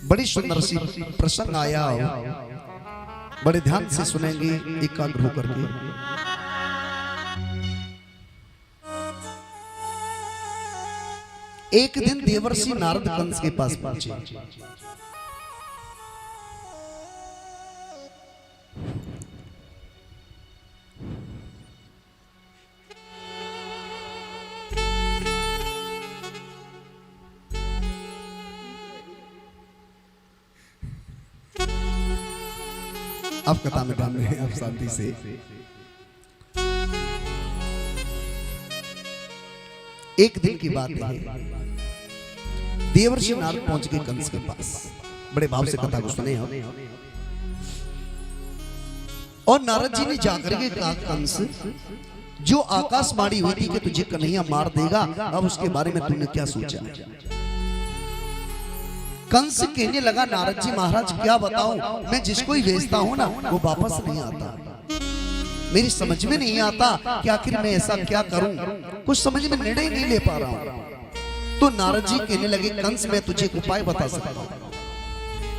बड़ी सुंदर सी प्रसंग आया, बड़े ध्यान से सुनेंगे एकाग्र होकर के। एक दिन देवर्षि नारद कंस के पास पहुंचे। अब कथा में ध्यान रहे, अब शांति से। एक दिन की बात है, देवर्षि नारद पहुंच गए कंस के पास। बड़े भाव से कथा को सुने हम। और नारद जी ने जाकर के कहा, कंस जो आकाशवाणी हुई थी कि तुझे कन्हैया मार देगा, अब उसके बारे में तूने क्या सोचा? कंस कहने लगा, नारद जी महाराज क्या बताऊं, मैं जिसको ही भेजता हूं ना वो वापस नहीं आता। मेरी समझ में नहीं आता कि आखिर मैं ऐसा क्या करूं, कुछ समझ में निर्णय नहीं ले पा रहा हूं। तो नारद जी कहने लगे, कंस मैं तुझे एक उपाय बता सकता हूं।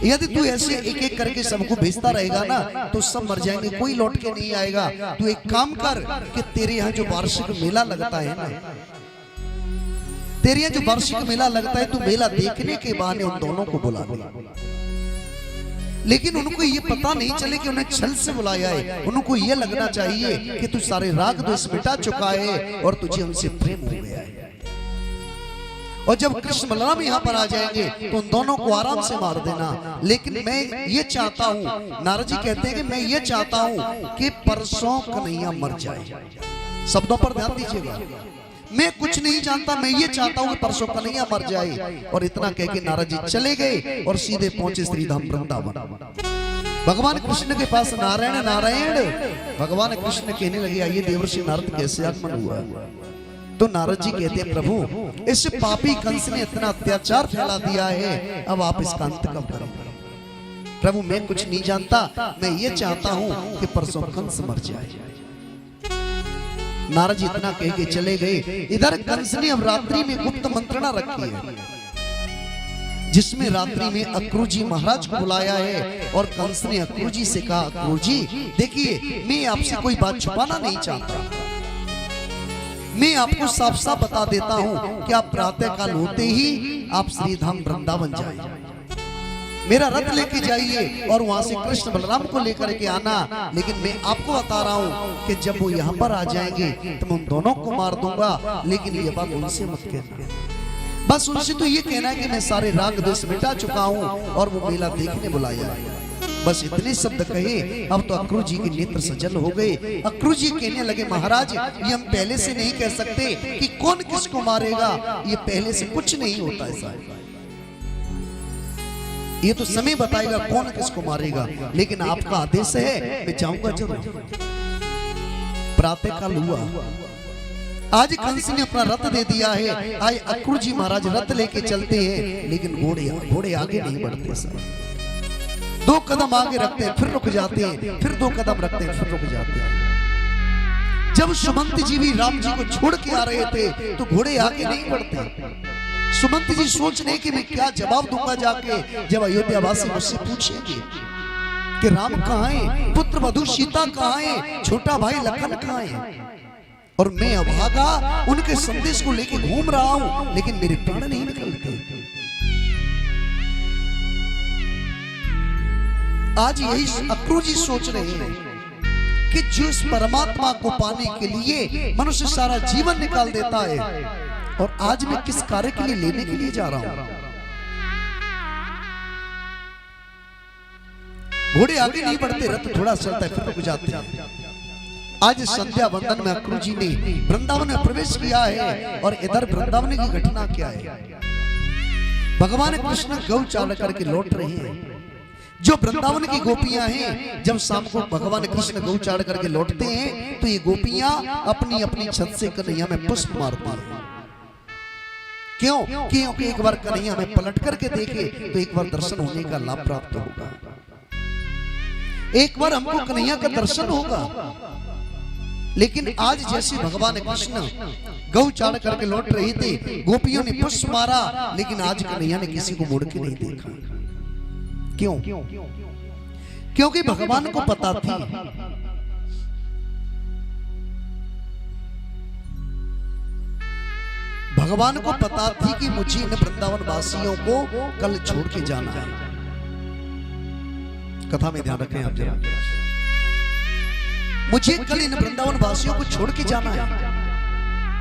यदि तू ऐसे एक एक करके सबको भेजता रहेगा ना तो सब मर जाएंगे, कोई लौट के नहीं आएगा। तू एक काम कर कि तेरे यहाँ जो वार्षिक मेला लगता है ना, तेरे यहाँ जो वार्षिक मेला लगता है, तू मेला देखने के बहाने उन दोनों को बुला दे। लेकिन उनको ये पता नहीं चले कि उन्हें छल से बुलाया है। उनको ये लगना चाहिए कि तू सारे राग द्वेष मिटा चुका है और तुझे उनसे प्रेम हो गया है। और जब कृष्ण बलराम यहाँ पर आ जाएंगे तो उन दोनों को आराम से मार देना। लेकिन मैं ये चाहता हूँ, नारद जी कहते हैं कि मैं ये चाहता हूँ कि परसों कन्हैया मर जाए। शब्दों पर ध्यान दीजिएगा। मैं कुछ नहीं जानता, मैं ये चाहता हूँ कि परसों कन्हैया मर जाए। और इतना कह के नारद जी चले गए और सीधे पहुंचे श्रीधाम वृंदावन। भगवान कृष्ण के पास नारायण नारायण भगवान कृष्ण कहने लगे, आइए देवर्षि नारद कैसे आगमन हुआ? तो नारद जी कहते हैं, प्रभु इस पापी कंस ने इतना अत्याचार फैला दिया है, अब आप इसका अंत कब करेंगे? प्रभु मैं कुछ नहीं जानता, मैं ये चाहता हूँ कि परसों कंस मर जाए। नारद जी इतना कह के चले गए। इधर कंस ने अब रात्रि में गुप्त मंत्रणा रखी है, जिसमें रात्रि में अक्रूर जी महाराज को बुलाया है। और कंस ने अक्रूर जी से कहा, अक्रूर जी देखिए, मैं आपसे कोई बात छुपाना नहीं चाहता। मैं आपको साफ साफ बता देता हूं कि आप प्रातः काल होते ही आप श्रीधाम वृंदावन जाइए, मेरा रथ लेके जाइए और वहां से कृष्ण बलराम को लेकर के आना। लेकिन मैं आपको बता रहा हूं कि जब वो यहाँ पर आ जाएंगे तो मैं उन दोनों को मार दूंगा। लेकिन ये बात उनसे मत कहना, बस उनसे तो ये कहना है कि मैं सारे राग द्वेष मिटा चुका हूं और वो मेला देखने बुलाया है। बस इतने शब्द कहे, अब तो अक्रूर जी के नेत्र सजल हो गए। अक्रूर जी कहने लगे, महाराज ये हम पहले से नहीं कह सकते कि कौन किसको मारेगा, ये पहले से कुछ नहीं होता ऐसा, ये तो समय बताएगा कौन किसको मारेगा। लेकिन आपका आदेश है, मैं जाऊंगा जरूर। प्रातः काल हुआ, आज कंस ने अपना रथ दे दिया है। आए अक्रूर जी महाराज रथ लेके चलते हैं, लेकिन घोड़े आगे नहीं बढ़ते सर। 2 कदम आगे रखते हैं फिर रुक जाते हैं, फिर 2 कदम रखते हैं फिर रुक जाते हैं। जब सुमंत जी भी राम जी को छोड़ के आ रहे थे तो घोड़े आगे नहीं बढ़ते। सुमंत जी सोच रहे कि मैं क्या जवाब दूंगा जाके, जब अयोध्या वासी मुझसे पूछेंगे कि राम कहाँ है, पुत्र वधू सीता कहाँ है, छोटा भाई लखन कहाँ है, और मैं अभागा उनके संदेश को लेके घूम रहा हूं, लेकिन मेरे प्राण नहीं निकलते। आज यही अक्रूर जी सोच रहे हैं कि जिस परमात्मा को पाने के लिए मनुष्य सारा जीवन निकाल देता है, और आज मैं किस कार्य के लिए लेने के लिए जा रहा हूं। घोड़े आगे नहीं बढ़ते, रथ थोड़ा चलता है फिर रुक जाते हैं। आज संध्या वंदन में अक्रूर जी ने वृंदावन में प्रवेश किया है। और इधर वृंदावन की घटना क्या है, भगवान कृष्ण गौ चाल करके लौट रहे हैं। जो वृंदावन की गोपियां हैं, जब शाम को भगवान कृष्ण गौ चाल करके लौटते हैं तो ये गोपियां अपनी अपनी छत से कन्हैया में पुष्प मारती हैं। क्यों? क्योंकि एक बार कन्हैया में पलट करके देखे तो एक बार दर्शन होने का लाभ प्राप्त होगा, एक बार हमको कन्हैया का दर्शन होगा। लेकिन आज जैसे भगवान कृष्ण गौ चाल करके लौट रही थी, गोपियों ने पुष्प मारा, लेकिन आज कन्हैया ने किसी को मुड़ के नहीं देखा। क्यों? क्योंकि भगवान को पता थी भगवान को पता थी कि मुझे इन वृंदावन वासियों को कल छोड़ के जाना है। कथा में ध्यान रखें आप जरा, मुझे कल इन वृंदावन वासियों को छोड़ के जाना है।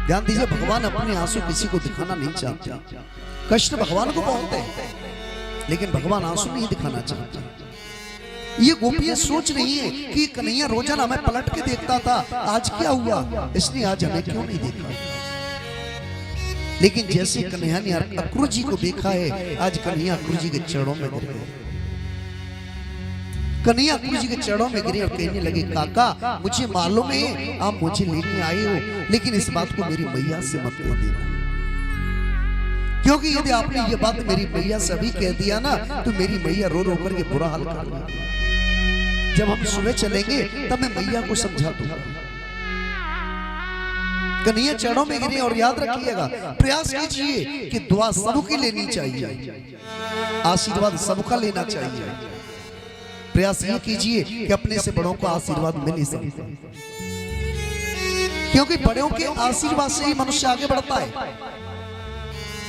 ध्यान दीजिए, भगवान अपने आंसू किसी को दिखाना नहीं चाहते। कष्ट भगवान को बहुत है, लेकिन भगवान आंसू नहीं दिखाना चाहते। ये गोपियां सोच रही है कि कन्हैया रोजाना हमें पलट के देखता था, आज क्या हुआ, इसने आज हमें क्यों नहीं देखा। लेकिन जैसे कन्हैया ने अक्रूर जी को देखा है, आज कन्हैया अक्रूर जी के चरणों में गिर गए। कन्हैया अक्रूर जी के चरणों में गिरे और कहने लगे, काका मुझे मालूम है आप मुझे लेने आए हो, लेकिन इस बात को मेरी मैया से मत कह देना, क्योंकि यदि आपने ये बात मेरी मैया से अभी कह दिया ना, तो मेरी मैया रो रो करके बुरा हाल कर लेगी। जब हम सुबह चलेंगे तब मैं मैया को समझा दूंगा। कन्हैया चरणों में गिरे और याद रखिएगा, प्रयास कीजिए कि दुआ सबकी लेनी चाहिए, आशीर्वाद सबका लेना चाहिए। प्रयास ये कीजिए कि अपने से बड़ों को आशीर्वाद मिल ही सके, क्योंकि बड़ों के आशीर्वाद से ही मनुष्य आगे बढ़ता है।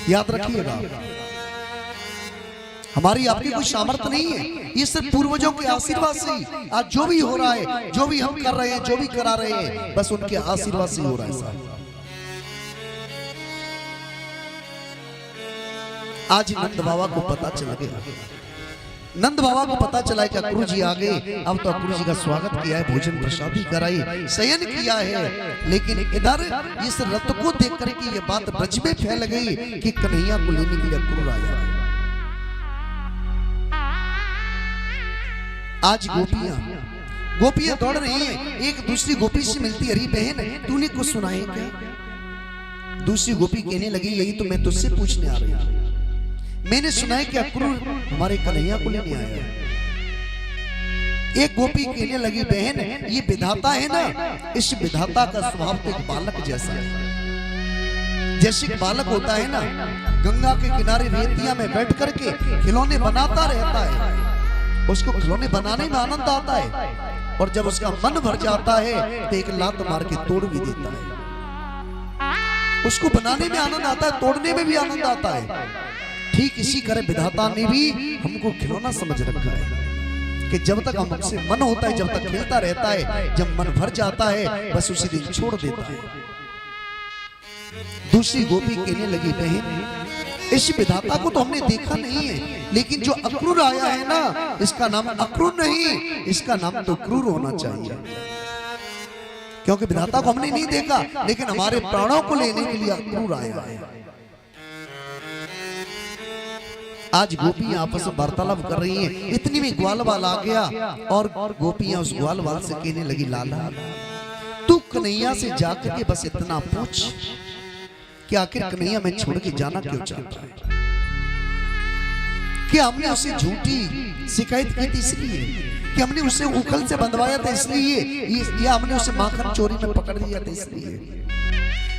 याद रखिएगा, हमारी आपकी कोई सामर्थ्य नहीं है, ये सिर्फ पूर्वजों के आशीर्वाद से ही आज जो भी हो रहा है, जो भी हम कर रहे हैं, जो भी करा रहे हैं, बस उनके आशीर्वाद से हो रहा है साहब। आज नंद बाबा को पता चला गया, नंद बाबा को पता चला कि अक्रूर जी आ गए। अब तो अक्रूर जी का स्वागत किया है, भोजन प्रसादी कराई, शयन किया है। लेकिन इधर इस रथ को देख करके ये बात ब्रज में फैल गई कि कन्हैया को लेने के लिए अक्रूर आया है। आज गोपियां दौड़ रही हैं, एक दूसरी गोपी से मिलती, अरे बहन तूने कुछ सुना है क्या? दूसरी गोपी कहने लगी, यही तो मैं तुझसे पूछने आ रही हूं, मैंने सुना है कि अक्रूर हमारे कन्हैया को लेने आया है। एक गोपी कहने लगी, बहन ये विधाता है ना, इस विधाता का स्वभाव तो एक बालक जैसा है। जैसे एक बालक होता है ना, गंगा के किनारे रेतिया में बैठ करके खिलौने बनाता रहता है, उसको खिलौने बनाने में आनंद आता है, और जब उसका मन भर जाता है तो एक लात मार के तोड़ भी देता है। उसको बनाने में आनंद आता है, तोड़ने में भी आनंद आता है। ठीक इसी तरह विधाता ने भी हमको खिलौना समझ रखा है कि जब तक हमसे मन होता है, जब तक खेलता रहता है, जब मन भर जाता है बस उसी दिन छोड़ देता है। दूसरी गोपी कहने लगी, बहन इस विधाता को तो हमने देखा नहीं है, लेकिन जो अक्रूर आया है ना, इसका नाम अक्रूर नहीं, इसका नाम तो क्रूर होना चाहिए, क्योंकि विधाता को हमने नहीं देखा, लेकिन हमारे प्राणों को लेने के लिए अक्रूर आया है। आज गोपियां आपस में वार्तालाप कर रही हैं, इतनी में ग्वालवाल आ गया और गोपियां उस ग्वालवाल से कहने लगी, लाला तू कन्हैया से जाकर के बस इतना पूछ कि आखिर कन्हैया में छोड़ के जाना क्यों चाहता है? कि हमने उसे झूठी शिकायत की थी इसलिए, कि हमने उसे उखल से बंधवाया था इसलिए, या हमने उसे माखन चोरी में पकड़ लिया था इसलिए,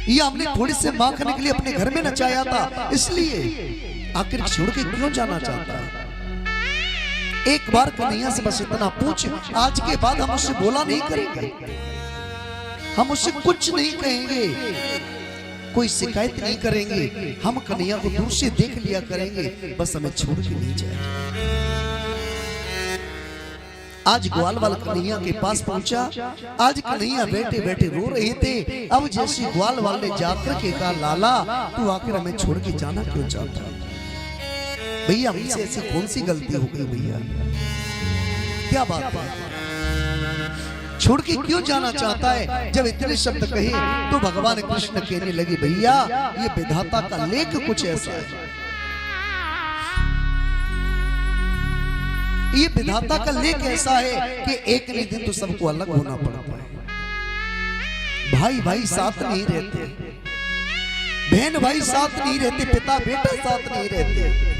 या हमने थोड़ी से माखन के लिए अपने घर में नचाया था इसलिए, आखिर छोड़ के क्यों जाना चाहता है? एक बार कन्हैया से बस इतना पूछ, आज के बाद हम उससे बोला नहीं करेंगे, हम उससे कुछ नहीं कहेंगे, कोई शिकायत नहीं करेंगे, हम कन्हैया को दूर से देख लिया करेंगे, बस हमें छोड़ के नहीं जाए। आज ग्वालवाल कन्हैया के पास पहुंचा, आज कन्हैया बैठे बैठे रो रहे थे। अब जैसे ग्वालवाल ने जाकर के कहा, लाला तू आखिर हमें छोड़ के जाना क्यों चाहता है? भैया हमसे ऐसी कौन सी गलती हो गई भैया, क्या बात है, छोड़ के क्यों जाना चाहता है? जब इतने शब्द कहे तो भगवान कृष्ण कहने लगे, भैया ये विधाता का लेख कुछ ऐसा है, ये विधाता का लेख ऐसा है कि एक न दिन तो सबको अलग होना पड़ता है। भाई भाई साथ नहीं रहते, बहन भाई साथ नहीं रहते, पिता बेटा साथ नहीं रहते।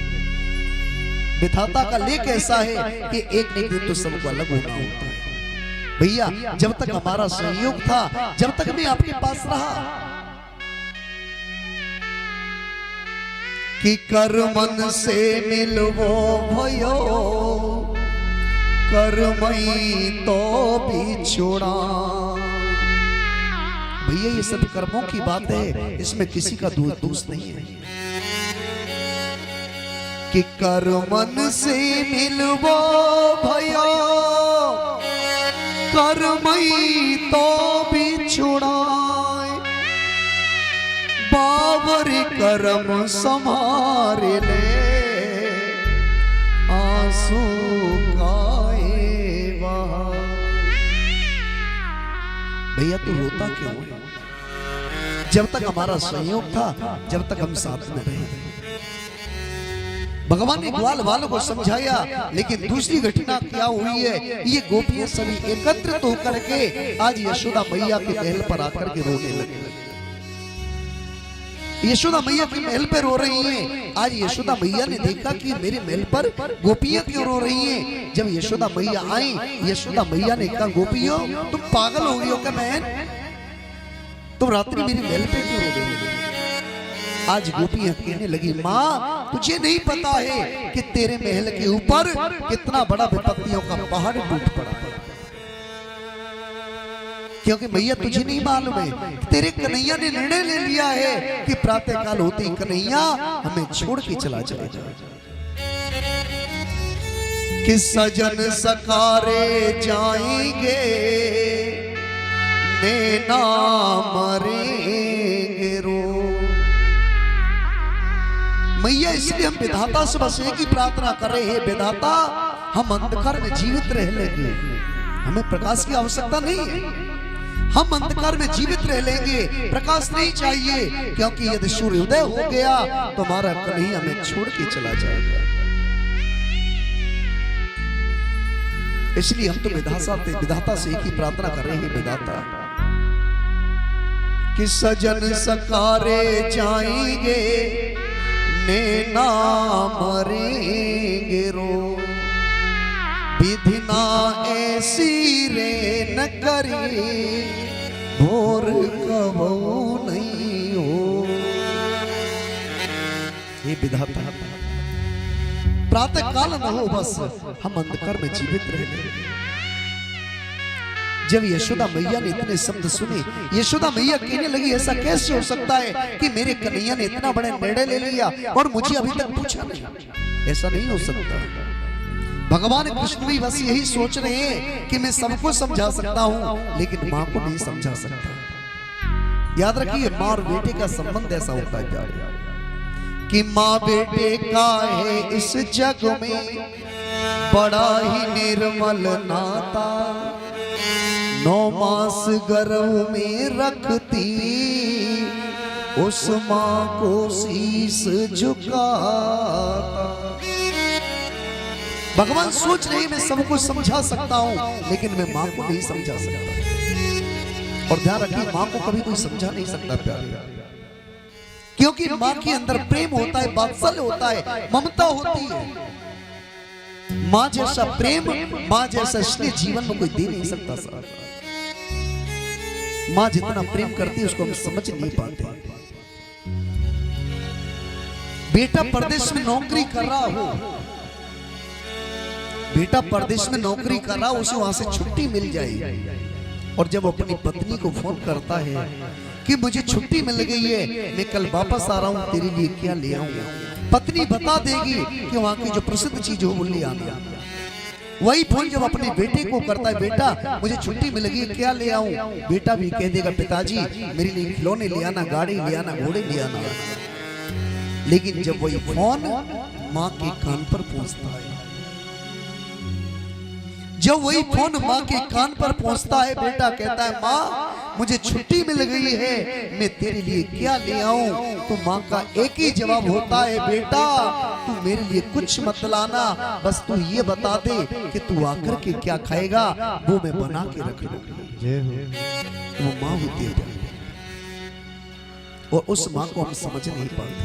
विधाता का लेख ऐसा है कि एक न दिन तो सबको अलग होना होता है। भैया जब तक हमारा सहयोग था, जब तक मैं आपके पास रहा, कि कर्मन से मिलवो भयो कर्मई तो बिछुड़ा। भैया ये सब कर्मों की बात है, इसमें किसी का दोष नहीं है। कि कर्मन से मिलवो भयो कर्मई तो बिछुड़ाए। बाबर कर्म समारे ले आंसू गाए वहाँ। भैया तू रोता क्यों है? जब तक हमारा सहयोग था, जब तक हम साथ में रहे, भगवान ने ग्वाल वालों को समझाया। लेकिन दूसरी घटना क्या हुई है, ये गोपियां सभी एकत्रित होकर के आज यशोदा मैया के महल पर आकर के रोने लगे। यशोदा मैया के महल पे रो रही हैं। आज यशोदा मैया ने देखा कि मेरे महल पर गोपियां क्यों रो रही हैं। जब यशोदा मैया आई, यशोदा मैया ने कहा, गोपियों तुम पागल हो गई हो क्या बहन? तुम रात्रि मेरे महल पे क्यों रो रही हो? आज गोपियां कहने लगी, माँ तुझे नहीं पता है कि तेरे महल के ऊपर कितना बड़ा विपत्तियों का पहाड़ टूट पड़ा। क्योंकि मैया तुझे नहीं मालूम है, तेरे कन्हैया ने निर्णय ले लिया है कि प्रातः काल होते ही कन्हैया हमें छोड़ के चला जाएगा। कि सजन सकारे जाएंगे नैना मरेंगे रो। मैया इसलिए हम विधाता से बस एक ही प्रार्थना कर रहे हैं, विधाता हम अंधकार में जीवित रह लेंगे, हमें प्रकाश की आवश्यकता नहीं है। हम अंधकार में जीवित रह लेंगे, प्रकाश नहीं चाहिए। क्योंकि यदि सूर्योदय हो गया तो हमारा कन्हैया हमें छोड़ के चला जाएगा। इसलिए हम तो विधाता से एक ही प्रार्थना कर रहे हैं, विधाता कि सजन सकारे जाएंगे नैना मरेंगे रो। विधि ना ऐसी रे न करी भोर कबो नहीं हो। ये विधाता प्रातः काल न हो, बस हम अंधकार में जीवित रहे। जब यशोदा मैया ने इतने शब्द सुने, यशोदा मैया कहने लगी, ऐसा कैसे हो सकता है कि मेरे कन्हैया ने इतना बड़ा निर्णय ले लिया और मुझे अभी तक पूछा नहीं? ऐसा नहीं हो सकता। भगवान कृष्ण भी बस यही सोच रहे हैं कि मैं सबको समझा सकता हूं, लेकिन मां को नहीं समझा सकता। याद रखिए, मां और बेटे का संबंध ऐसा होता है प्यारे, कि मां बेटे का है इस जग में बड़ा ही निर्मल नाता। 9 मास गर्भ में रखती उस मां को शीस झुकाता। भगवान सोच रहे मैं सबको समझा सकता हूं, लेकिन मैं मां को नहीं समझा सकता। और ध्यान रखिए, मां को कभी कोई समझा नहीं सकता प्यारे, क्योंकि मां के अंदर प्रेम होता है, वात्सल्य होता है, ममता होती है। मां जैसा प्रेम, मां जैसा स्नेह जीवन में कोई दे नहीं सकता सर। मां जितना प्रेम करती है उसको हम समझ नहीं पाते। बेटा परदेश में नौकरी कर रहा हो, बेटा परदेश में नौकरी कर रहा हो, उसे वहां से छुट्टी मिल जाए, और जब अपनी पत्नी को फोन करता है कि मुझे छुट्टी मिल गई है, मैं कल वापस आ रहा हूं, तेरे लिए क्या ले आऊं, पत्नी बता देगी कि वहां की जो प्रसिद्ध चीज हो वो ले आना। वही फोन जब अपने बेटे को करता है, बेटा मुझे छुट्टी मिल गई, क्या ले आऊं, बेटा भी कह देगा, पिताजी मेरे लिए खिलौने ले आना, गाड़ी ले आना, घोड़े ले आना। लेकिन जब वही फोन मां के कान पर पहुंचता है, जब वही फोन मां के कान पर पहुंचता है, बेटा कहता है, मां मुझे छुट्टी मिल गई है, मैं तेरे लिए क्या ले आऊं, तो मां का एक ही जवाब होता है, बेटा तू मेरे लिए कुछ मत लाना, बस तू ये बता दे कि तू आकर के क्या खाएगा, वो मैं बना के रख लूंगी। वो मां होती है, और उस मां को हम समझ नहीं पाते।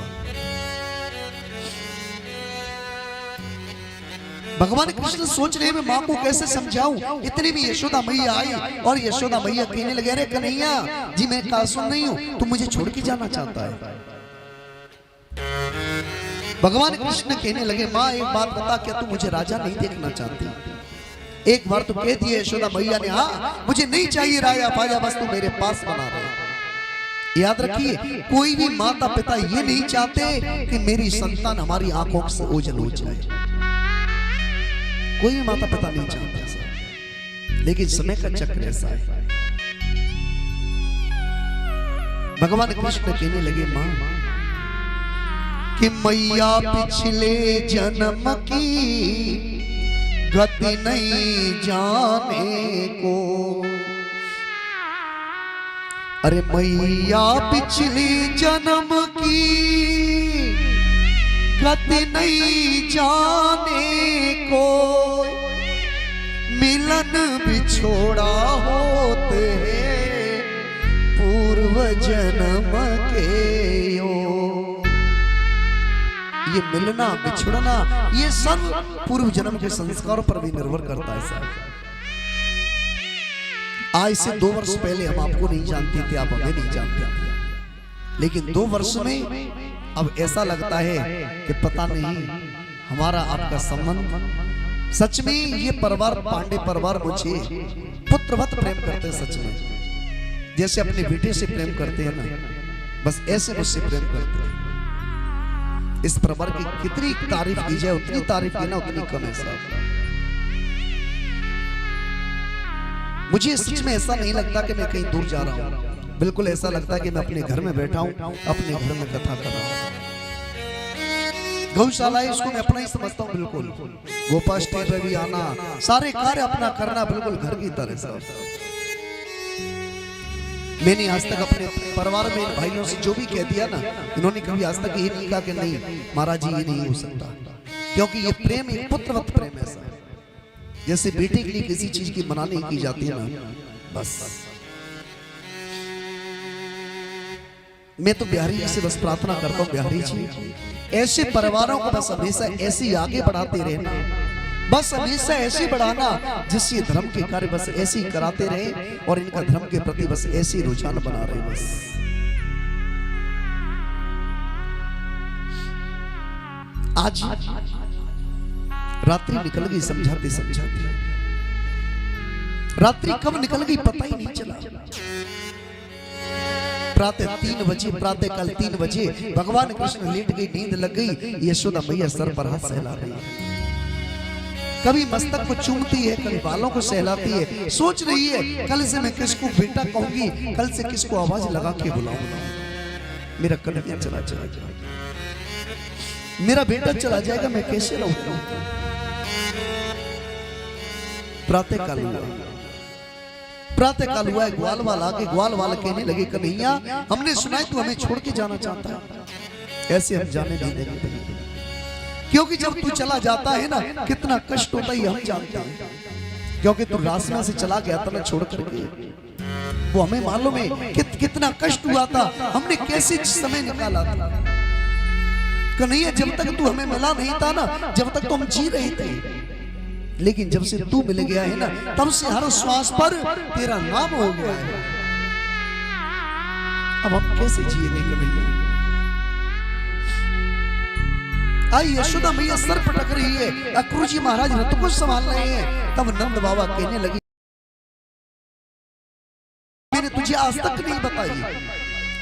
भगवान कृष्ण सोच रहे मैं मां को कैसे समझाऊं। इतनी भी यशोदा मैया आई, और यशोदा मैया कहने लगे, अरे कन्हैया जी मैं कासुन नहीं हूं, तुम मुझे छोड़ के जाना चाहता है। भगवान कृष्ण कहने लगे, माँ एक बात बता, क्या तू मुझे राजा नहीं देखना चाहती? एक बार तो कह दिए यशोदा मैया ने, हाँ मुझे नहीं चाहिए राजा फाजा, बस तू मेरे पास बना रहे। याद रखिए, कोई भी माता पिता ये नहीं चाहते कि मेरी संतान हमारी आंखों से ओझल हो जाए। कोई भी माता पिता नहीं चाहता ऐसा, लेकिन समय का चक्र ऐसा है। भगवान कृष्ण कहने लगे, मां कि मैया पिछले जन्म की गति नहीं जाने को। अरे मैया पिछले जन्म की गति नहीं जाने को, मिलन बिछोड़ा होते पूर्व जन्म के यो। ये मिलना बिछड़ना ये सब पूर्व जन्म के संस्कारों पर भी निर्भर करता है साहब। आज से 2 वर्ष पहले हम आपको नहीं जानते थे, आप हमें नहीं जानते थे, लेकिन 2 वर्ष में अब ऐसा लगता है कि पता नहीं हमारा आपका संबंध। सच में ये परिवार, पांडे परिवार मुझे पुत्रवत प्रेम करते हैं। सच में जैसे अपने बेटे से प्रेम करते हैं ना, बस ऐसे मुझसे प्रेम करते हैं। इस परिवार की कितनी तारीफ की जाए उतनी तारीफ की ना उतनी कम है साहब। मुझे सच में ऐसा नहीं लगता कि मैं कहीं दूर जा रहा हूं, बिल्कुल ऐसा लगता है कि मैं अपने घर में बैठा हूं, अपने घर में कथा कर रहा हूं। गौशाला है, इसको मैं अपना ही समझता हूं। बिल्कुल गोपाष्टमी पे भी आना, सारे कार्य अपना करना, बिल्कुल घर की तरह साहब। मैंने आज तक अपने परिवार में भाइयों से जो भी कह दिया ना, इन्होंने कभी आज तक ये नहीं कहा कि नहीं महाराज जी ये नहीं हो सकता, क्योंकि ये प्रेम एक पुत्रवत प्रेम है। जैसे बेटे के लिए किसी चीज की मना नहीं की जाती है ना, बस मैं तो बिहारी जी से बस प्रार्थना करता हूँ, बिहारी जी ऐसे परिवारों को बस हमेशा ऐसे ही आगे बढ़ाते रहना, बस हमेशा ऐसे बढ़ाना जिससे धर्म के कार्य बस ऐसे ही कराते रहे और इनका धर्म के प्रति बस ऐसे रुझान बना रहे। बस आज रात्रि निकल गई समझाते समझाते, रात्रि कब निकल गई पता ही नहीं चला। प्रातः 3 बजे, प्रातः काल 3 बजे भगवान कृष्ण लेट गई, नींद लग गई। यशोदा मैया सर पर हाथ सहला रही है, कभी मस्तक को चूमती है, कभी बालों को सहलाती है, सोच रही है कल से मैं किसको बेटा कहूंगी, कल से किसको आवाज लगा के बुलाऊंगा। मेरा कन्हैया चला जाएगा, मेरा बेटा चला जाएगा, मैं कैसे रहूंगा। प्रातः काल हुआ, प्रातः काल हुआ है, ग्वाल वाला आके ग्वाल वाला कहने लगे, कन्हैया हमने सुना है तू हमें छोड़ के जाना चाहता है, ऐसे हम जाने नहीं देंगे, क्योंकि जब तू चला जाता है ना कितना कष्ट होता है हम जानते हैं, क्योंकि तू रास्ता से चला गया था ना छोड़ करके, वो हमें मालूम है कितना कष्ट हुआ था, हमने कैसे समय निकाला था। कन्हैया जब तक तू हमें मिला नहीं था ना, जब तक तो हम जी रहे थे, लेकिन जब से तू मिल गया है ना तब से हर श्वास पर तेरा नाम हो गया है। अब हम कैसे जिएंगे कन्हैया। आई यशोदा मैया सर पटक रही है, अक्रूर जी महाराज रथ को संभाल रहे हैं। तब नंद बाबा कहने लगे, मैंने तुझे आज तक नहीं बताई,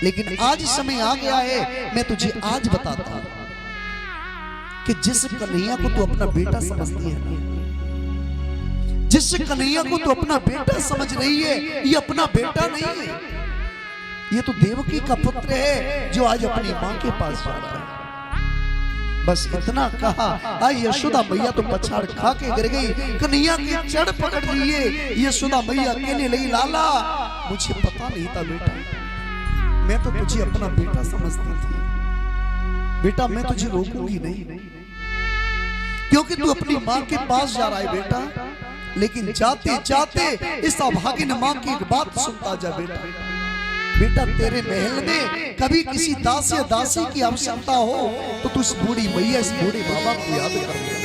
लेकिन आज समय आ गया है, मैं तुझे आज बताता हूं कि जिस कन्हैया को तू अपना बेटा समझती है, जिस कन्हैया को तू अपना बेटा समझ रही है, ये अपना बेटा नहीं है, ये तो देवकी का पुत्र है जो आज अपनी मां के पास जा रहा है। बस इतना कहा, आई यशोदा मैया तो पछाड़ खा के गिर गई, कन्हैया की जड़ पकड़ लिए। यशोदा मैया कहने लगी, लाला मुझे पता नहीं था बेटा, मैं तो तुझे अपना बेटा समझती थी, बेटा मैं तुझे रोकूंगी नहीं, क्योंकि तू अपनी मां के पास जा रहा है बेटा, लेकिन जाते जाते इस अभागिन मां की एक बात सुनता जा बेटा, बेटा तेरे महल में कभी किसी दास या दासी की आवश्यकता हो तो तू इस बूढ़ी मैया, इस बूढ़े बाबा को याद कर ले।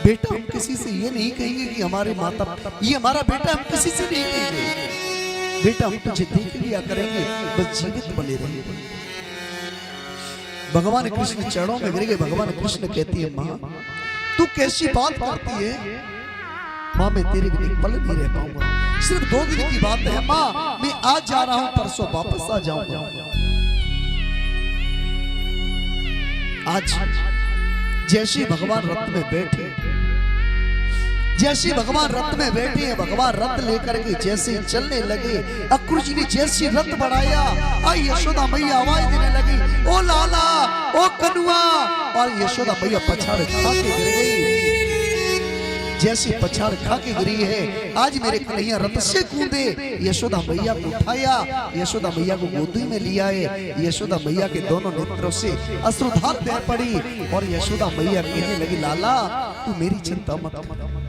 बेटा हम किसी से ये नहीं कहेंगे कि हमारे माता, ये हमारा बेटा, हम किसी से नहीं कहेंगे, बेटा हम तुझे देख लिया करेंगे, बस जीवित बने रहेंगे। भगवान कृष्ण चरणों में गिर गए। भगवान कृष्ण कहती है, माँ तू कैसी बात करती है? माँ मैं तेरे बिना एक पल नहीं रह पाऊंगा, सिर्फ 2 दिन की बात है माँ, मैं आज जा रहा हूं, परसों वापस आ जाऊंगा। आज जैसे भगवान रथ में बैठे, जैसे भगवान रथ में बैठे हैं, भगवान रथ लेकर के जैसे ही चलने लगे, अक्रूर जी ने जैसे रथ बढ़ाया, आई यशोदा मैया आवाज देने लगी, ओ लाला, ओ कनुआ, और यशोदा मैया पछाड़ खा के गिर गई। जैसी पछाड़ खा के गिरी है, आज मेरे कन्हैया रथ से कूदे, यशोदा मैया को उठाया, यशोदा मैया को गोदी में लिया है। यशोदा मैया के दोनों नेत्रों से अश्रुधार बह पड़ी और यशोदा मैया कहने लगी, लाला तू मेरी चिंता मत कर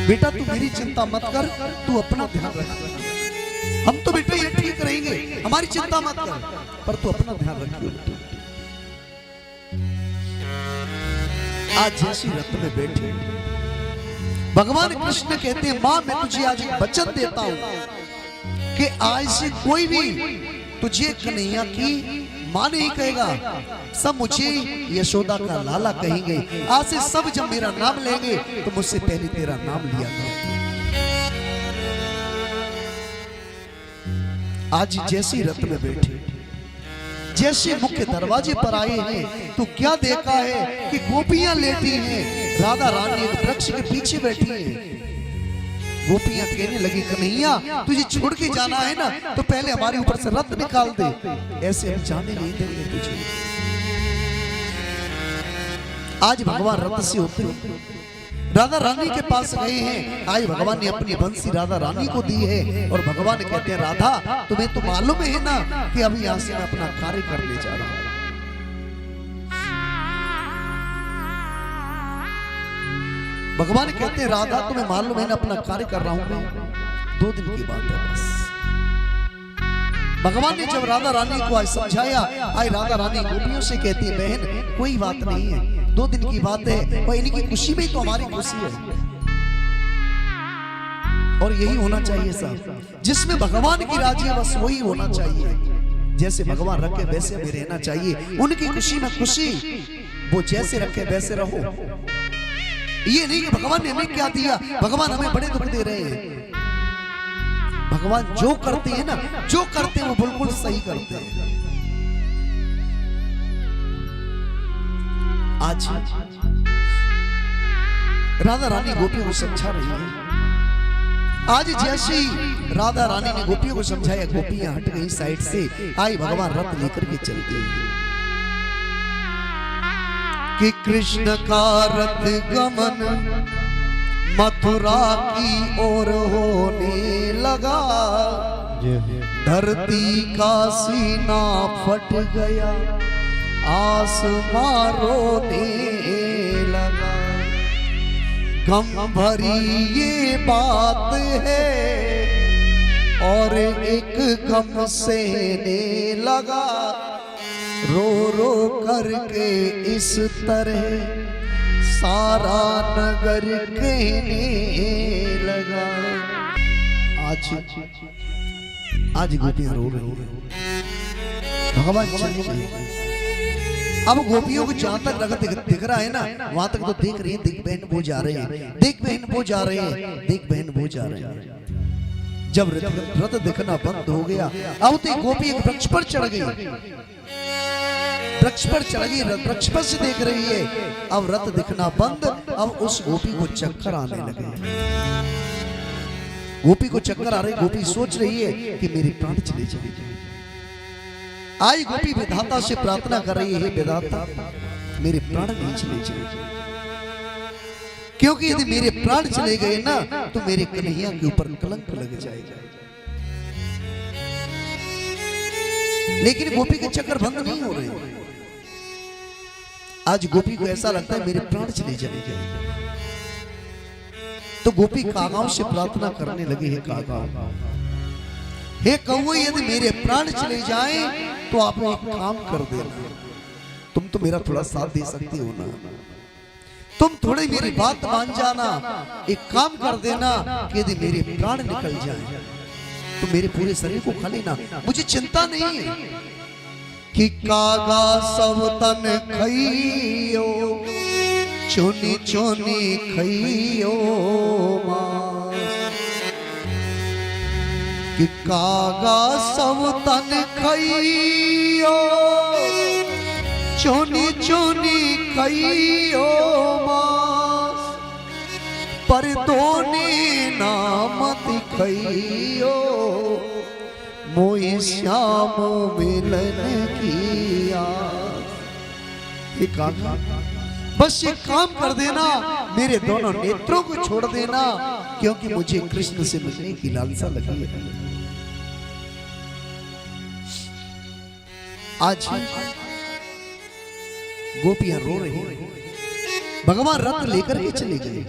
बेटा, तू मेरी चिंता मत कर, तू अपना ध्यान रख। हम तो बेटा ये ठीक रहेंगे, हमारी चिंता मत कर, पर तू अपना ध्यान रखियो। आज जैसी रथ में बैठे भगवान कृष्ण कहते हैं, मां मैं तुझे आज एक वचन देता हूं कि आज से कोई भी तुझे कन्हैया की मां नहीं कहेगा, सब मुझे यशोदा का लाला कहेंगे। आज से सब जब मेरा नाम लेंगे तो मुझसे पहले तेरा नाम लिया था। आज जैसी रथ में बैठे, जैसे मुख्य दरवाजे पर आए हैं, तो क्या देखा है कि गोपियां लेटी हैं, राधा रानी एक वृक्ष के पीछे बैठी है। गोपियां कहने लगी, कन्हैया तुझे छोड़ के जाना है ना, तो पहले हमारे ऊपर से रथ निकाल दे, ऐसे हम जाने नहीं देंगे तुझे। आज भगवान रथ से उतरे, राधा रानी के पास गए हैं। आज भगवान ने अपनी बंसी राधा रानी को दी है और भगवान कहते हैं, राधा तुम्हें तो मालूम है ना कि अभी यहाँ से मैं अपना कार्य करने जा रहा हूं। भगवान कहते हैं, राधा तुम्हें मालूम है ना अपना कार्य कर रहा हूं मैं, 2 दिन की बात है बस। भगवान ने जब राधा रानी को आज समझाया, आज राधा रानी गोपियों से कहती है, बहन कोई बात नहीं है, 2 दिन की बात है, और इनकी खुशी में तो हमारी खुशी है। और यही होना चाहिए साहब, जिसमें भगवान की राजी है बस वही होना चाहिए। जैसे भगवान रखे वैसे भी रहना चाहिए, उनकी खुशी में खुशी, वो जैसे रखे वैसे रहो। ये नहीं कि भगवान ने हमें क्या दिया, भगवान हमें बड़े दुख दे रहे हैं। भगवान जो करते हैं ना, जो करते हैं वो बिल्कुल सही करते हैं। आज राधा रानी गोपियों को समझा रही है। आज जैसी राधा रानी ने गोपियों को समझाया, गोपियां हट गई साइड से, आई भगवान रथ लेकर के चल गए कि कृष्ण का रथ गमन मथुरा की ओर होने लगा, धरती का सीना फट गया, आसमां रोने लगा। गम भरी ये बात है और एक गम सहने लगा, रो रो करके इस तरह सारा नगर कहने लगा। आज गोपियां रो रही हैं, भगवान चले गए। अब गोपियों को जहां तक रथ दिख रहा है ना, वहां तक तो देख रही है, देख बहन वो जा रहे हैं, देख बहन वो जा रहे हैं, देख बहन वो जा रहे हैं। जब रथ दिखना बंद हो गया, अब तो गोपी एक वृक्ष पर चढ़ गई, वृक्ष पर चढ़ गई, वृक्ष पर से देख रही है। अब रथ दिखना बंद, अब उस गोपी को चक्कर आने लगे। गोपी को चक्कर आ रही, गोपी सोच रही है कि मेरे प्राण चले जाएंगे। आई गोपी विधाता से प्रार्थना कर रही है, विधाता मेरे प्राण नहीं चले जाएंगे, क्योंकि यदि मेरे प्राण चले गए ना तो मेरे कन्हैया के ऊपर कलंक लग जाएगा। लेकिन गोपी के चक्कर बंद नहीं हो रहे। आज गोपी को ऐसा लगता है मेरे प्राण चले जाएंगे, तो गोपी कागाओं से प्रार्थना करने लगी है, कागाओ हे कौवे, यदि मेरे प्राण चले जाएं तो आप एक काम कर देना, तुम तो मेरा थोड़ा साथ दे सकती हो ना। तुम थोड़ी मेरी बात मान जाना, एक काम कर देना कि यदि मेरे प्राण निकल जाए तो मेरे पूरे शरीर को खा लेना, मुझे चिंता नहीं है। कि कागा सब तन खइयो, चुनी चुनी खइयो कि कागा सब तन खइयो, चुनी चुनी खइयो मास, पर दोने नाम दिखइयो, मोई श्याम मिलन की आस। एक कागा बस एक काम कर देना, मेरे दोनों नेत्रों को छोड़ देना, क्योंकि मुझे कृष्ण से मिलने की लालसा लगी है। आज गोपियां रो रही हैं, भगवान रथ लेकर के चले गए।